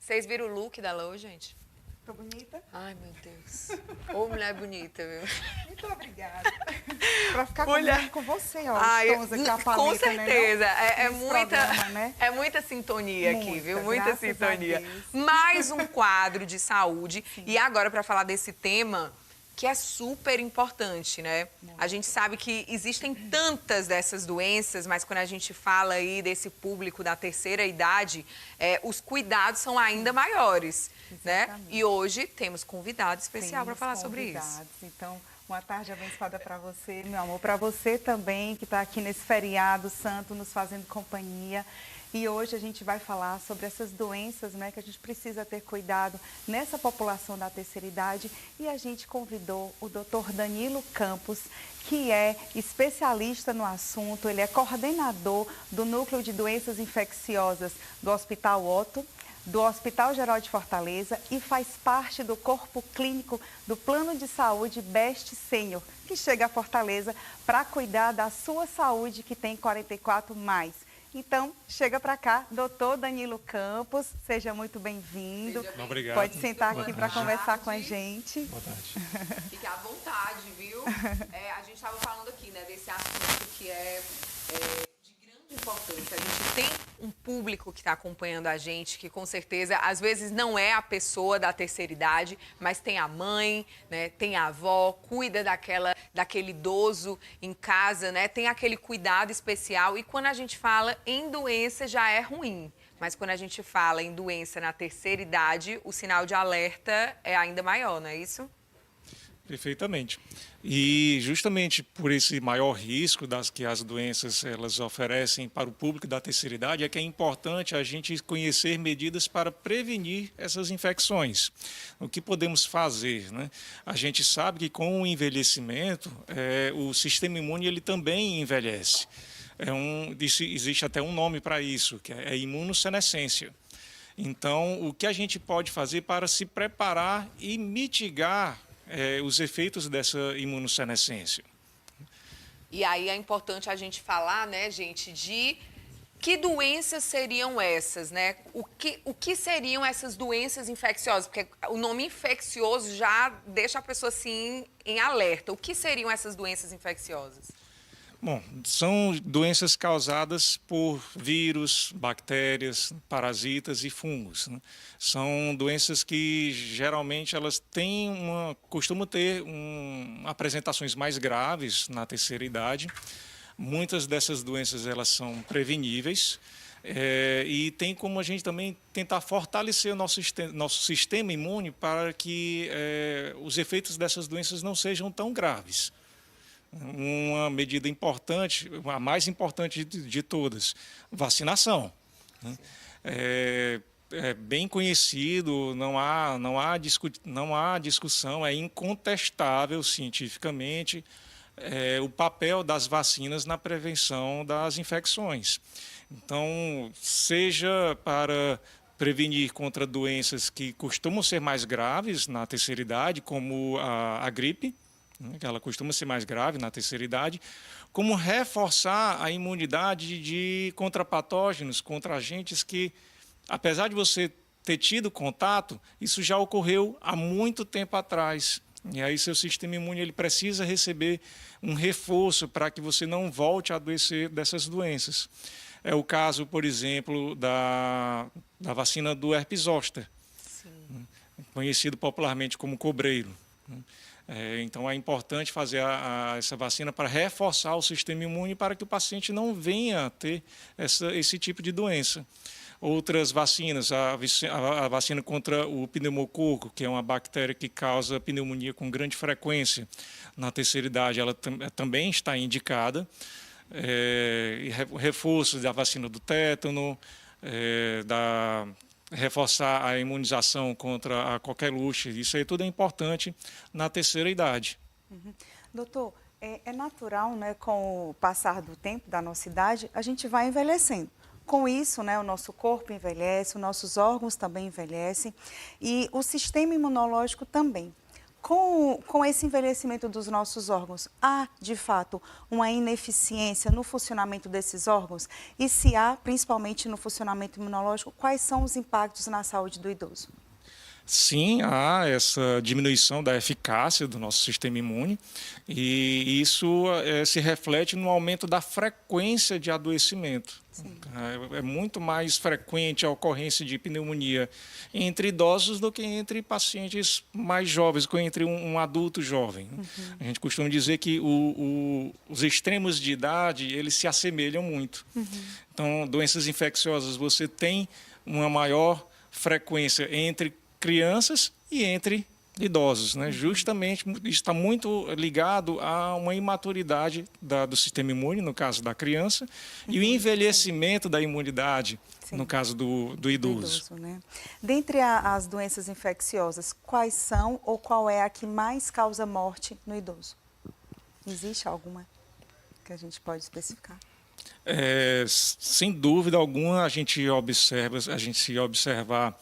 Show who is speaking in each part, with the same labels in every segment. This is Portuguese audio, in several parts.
Speaker 1: Vocês viram o look da Lô, gente?
Speaker 2: Tô bonita?
Speaker 1: Ai, meu Deus. Ô, mulher bonita, viu?
Speaker 2: Muito obrigada. Pra ficar
Speaker 1: Mulher...
Speaker 2: combinando com você, ó,
Speaker 1: Ai,
Speaker 2: os tons aqui, a paleta,
Speaker 1: com certeza.
Speaker 2: Né,
Speaker 1: é muita,
Speaker 2: programa, né?
Speaker 1: é muita sintonia aqui, viu? Muita sintonia.
Speaker 2: Deus.
Speaker 1: Mais um quadro de saúde.
Speaker 2: Sim.
Speaker 1: E agora, para falar desse tema, que é super importante, né? A gente sabe que existem tantas dessas doenças, mas quando a gente fala aí desse público da terceira idade, os cuidados são ainda maiores, né? E hoje temos convidado especial para falar sobre isso.
Speaker 2: Então, uma tarde abençoada para você, meu amor, para você também que está aqui nesse feriado santo nos fazendo companhia. E hoje a gente vai falar sobre essas doenças, né, que a gente precisa ter cuidado nessa população da terceira idade. E a gente convidou o Dr. Danilo Campos, que é especialista no assunto, ele é coordenador do Núcleo de Doenças Infecciosas do Hospital Otto, do Hospital Geral de Fortaleza e faz parte do corpo clínico do Plano de Saúde Best Senior, que chega a Fortaleza para cuidar da sua saúde, que tem 44+. Então, chega para cá, doutor Danilo Campos, seja muito bem-vindo.
Speaker 3: Obrigado.
Speaker 2: Pode sentar aqui para conversar com a gente.
Speaker 3: Boa tarde.
Speaker 1: Fique à vontade, viu? A gente estava falando aqui, né, desse assunto que é de grande importância. A gente tem um público que está acompanhando a gente, que com certeza, às vezes, não é a pessoa da terceira idade, mas tem a mãe, né, tem a avó, cuida daquele idoso em casa, né, tem aquele cuidado especial. E quando a gente fala em doença, já é ruim. Mas quando a gente fala em doença na terceira idade, o sinal de alerta é ainda maior, não é isso?
Speaker 3: Perfeitamente. E justamente por esse maior risco das que as doenças elas oferecem para o público da terceira idade, é que é importante a gente conhecer medidas para prevenir essas infecções. O que podemos fazer, né? A gente sabe que com o envelhecimento, o sistema imune ele também envelhece. Existe até um nome para isso, que é imunossenescência. Então, o que a gente pode fazer para se preparar e mitigar os efeitos dessa imunossenescência?
Speaker 1: E aí é importante a gente falar, né, gente, de que doenças seriam essas, né? O que seriam essas doenças infecciosas? Porque o nome infeccioso já deixa a pessoa, assim, em alerta. O que seriam essas doenças infecciosas?
Speaker 3: Bom, são doenças causadas por vírus, bactérias, parasitas e fungos, né? São doenças que geralmente elas costumam ter apresentações mais graves na terceira idade. Muitas dessas doenças elas são preveníveis e tem como a gente também tentar fortalecer o nosso sistema imune para que os efeitos dessas doenças não sejam tão graves. Uma medida importante, a mais importante de todas, vacinação. É bem conhecido, não há discussão, é incontestável cientificamente o papel das vacinas na prevenção das infecções. Então, seja para prevenir contra doenças que costumam ser mais graves na terceira idade, como a gripe, que ela costuma ser mais grave na terceira idade, como reforçar a imunidade contra patógenos, contra agentes que, apesar de você ter tido contato, isso já ocorreu há muito tempo atrás. E aí seu sistema imune ele precisa receber um reforço para que você não volte a adoecer dessas doenças. É o caso, por exemplo, da vacina do herpes zoster, conhecido popularmente como cobreiro. Então, é importante fazer essa vacina para reforçar o sistema imune para que o paciente não venha a ter esse tipo de doença. Outras vacinas, a vacina contra o pneumococo, que é uma bactéria que causa pneumonia com grande frequência na terceira idade, ela também está indicada. Reforço da vacina do tétano, reforçar a imunização contra qualquer luxo, isso aí tudo é importante na terceira idade.
Speaker 2: Doutor, é natural, né, com o passar do tempo da nossa idade, a gente vai envelhecendo. Com isso, né, o nosso corpo envelhece, os nossos órgãos também envelhecem e o sistema imunológico também. Com esse envelhecimento dos nossos órgãos, há, de fato, uma ineficiência no funcionamento desses órgãos? E se há, principalmente no funcionamento imunológico, quais são os impactos na saúde do idoso?
Speaker 3: Sim, há essa diminuição da eficácia do nosso sistema imune e isso se reflete no aumento da frequência de adoecimento. É muito mais frequente a ocorrência de pneumonia entre idosos do que entre pacientes mais jovens, entre um adulto jovem. A gente costuma dizer que os extremos de idade eles se assemelham muito. Então, doenças infecciosas, você tem uma maior frequência entre crianças e entre idosos, né? Justamente está muito ligado a uma imaturidade do sistema imune, no caso da criança, e o envelhecimento da imunidade, no caso do idoso.
Speaker 2: Né? Dentre as doenças infecciosas, quais são ou qual é a que mais causa morte no idoso? Existe alguma que a gente pode especificar?
Speaker 3: Sem dúvida alguma, a gente se observar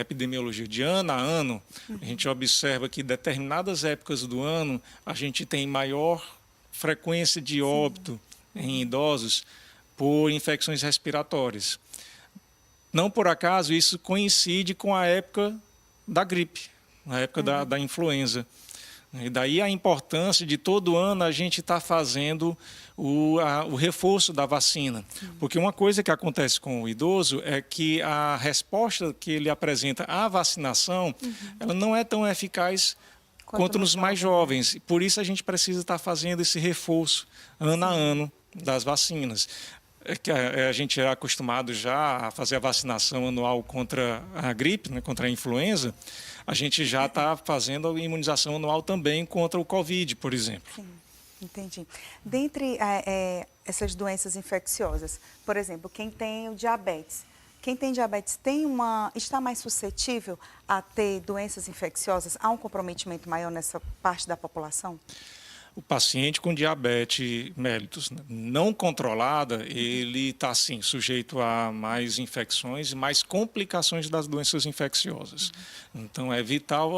Speaker 3: epidemiologia de ano a ano, a gente observa que em determinadas épocas do ano a gente tem maior frequência de óbito em idosos por infecções respiratórias. Não por acaso isso coincide com a época da gripe, a época da influenza. E daí a importância de todo ano a gente estar fazendo o reforço da vacina. Porque uma coisa que acontece com o idoso é que a resposta que ele apresenta à vacinação, ela não é tão eficaz quanto nos mais jovens. Por isso a gente precisa estar fazendo esse reforço ano a ano das vacinas. A gente é acostumado já a fazer a vacinação anual contra a gripe, né, contra a influenza. A gente já está fazendo a imunização anual também contra o Covid, por exemplo.
Speaker 2: Sim, entendi. Dentre essas doenças infecciosas, por exemplo, quem tem o diabetes, está mais suscetível a ter doenças infecciosas? Há um comprometimento maior nessa parte da população?
Speaker 3: O paciente com diabetes mellitus não controlada, ele está, sim, sujeito a mais infecções e mais complicações das doenças infecciosas. Então, é vital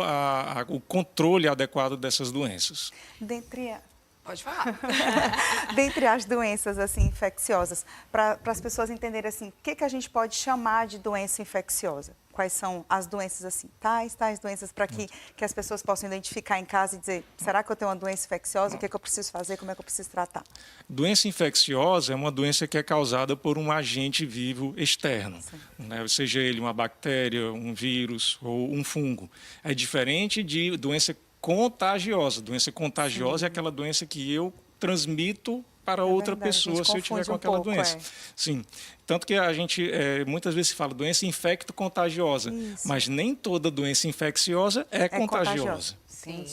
Speaker 3: o controle adequado dessas doenças.
Speaker 1: Pode falar.
Speaker 2: Dentre as doenças assim, infecciosas, para as pessoas entenderem assim, o que a gente pode chamar de doença infecciosa? Quais são as doenças assim, tais doenças, para que as pessoas possam identificar em casa e dizer, será que eu tenho uma doença infecciosa? O que eu preciso fazer? Como é que eu preciso tratar?
Speaker 3: Doença infecciosa é uma doença que é causada por um agente vivo externo, né? Seja ele uma bactéria, um vírus ou um fungo. É diferente de doença contagiosa. Doença contagiosa é aquela doença que eu transmito para outra pessoa se eu tiver com aquela doença. Sim. Tanto que a gente muitas vezes fala doença infecto-contagiosa, mas nem toda doença infecciosa é contagiosa.
Speaker 2: Sim.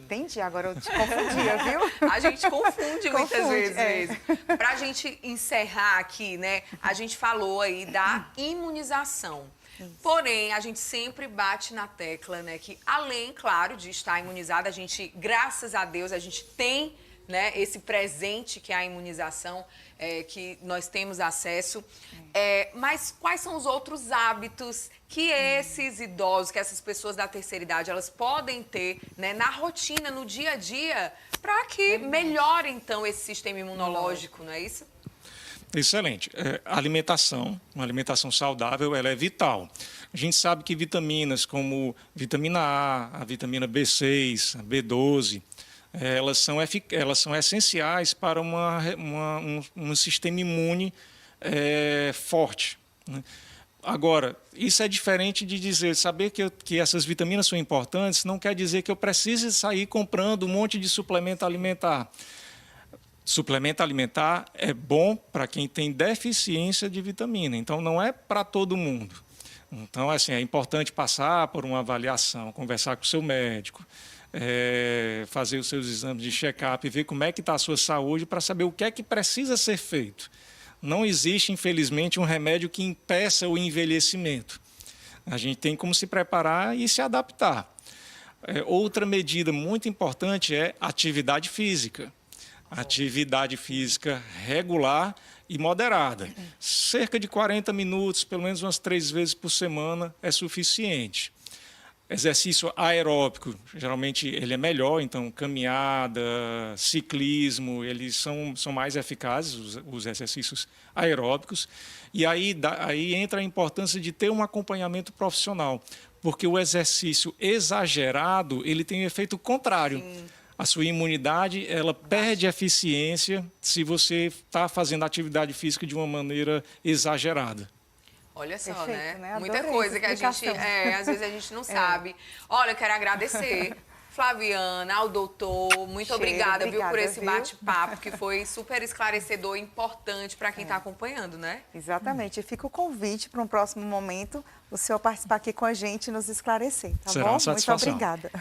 Speaker 2: Entendi. Agora eu te confundia, viu?
Speaker 1: A gente confunde muitas vezes. Para a gente encerrar aqui, né? A gente falou aí da imunização. Porém, a gente sempre bate na tecla, né, que além, claro, de estar imunizada, a gente, graças a Deus, a gente tem, né, esse presente que é a imunização, que nós temos acesso. Mas quais são os outros hábitos que esses idosos, que essas pessoas da terceira idade, elas podem ter, né, na rotina, no dia a dia, para que melhore, então, esse sistema imunológico, não é isso?
Speaker 3: Excelente. Uma alimentação saudável, ela é vital. A gente sabe que vitaminas como vitamina A, a vitamina B6, a B12, elas são essenciais para um sistema imune forte, né? Agora, isso é diferente de saber que essas vitaminas são importantes, não quer dizer que eu precise sair comprando um monte de suplemento alimentar. Suplemento alimentar é bom para quem tem deficiência de vitamina, então não é para todo mundo. Então, assim, é importante passar por uma avaliação, conversar com o seu médico, fazer os seus exames de check-up e ver como é que está a sua saúde para saber o que é que precisa ser feito. Não existe, infelizmente, um remédio que impeça o envelhecimento. A gente tem como se preparar e se adaptar. Outra medida muito importante é atividade física. Atividade física regular e moderada. Cerca de 40 minutos, pelo menos umas 3 vezes por semana, é suficiente. Exercício aeróbico, geralmente ele é melhor, então caminhada, ciclismo, eles são mais eficazes, os exercícios aeróbicos. E aí entra a importância de ter um acompanhamento profissional, porque o exercício exagerado, ele tem um efeito contrário. Sim. A sua imunidade, ela perde eficiência se você está fazendo atividade física de uma maneira exagerada.
Speaker 1: Olha só,
Speaker 2: Perfeito, né?
Speaker 1: Muita coisa que a gente, às vezes a gente não sabe. Olha, eu quero agradecer, Flaviana, ao doutor, muito obrigada, viu, por esse bate-papo, que foi super esclarecedor e importante para quem está acompanhando, né?
Speaker 2: Exatamente. E fica o convite para um próximo momento, o senhor participar aqui com a gente e nos esclarecer, tá
Speaker 3: Será
Speaker 2: bom?
Speaker 3: uma satisfação.
Speaker 2: Muito obrigada.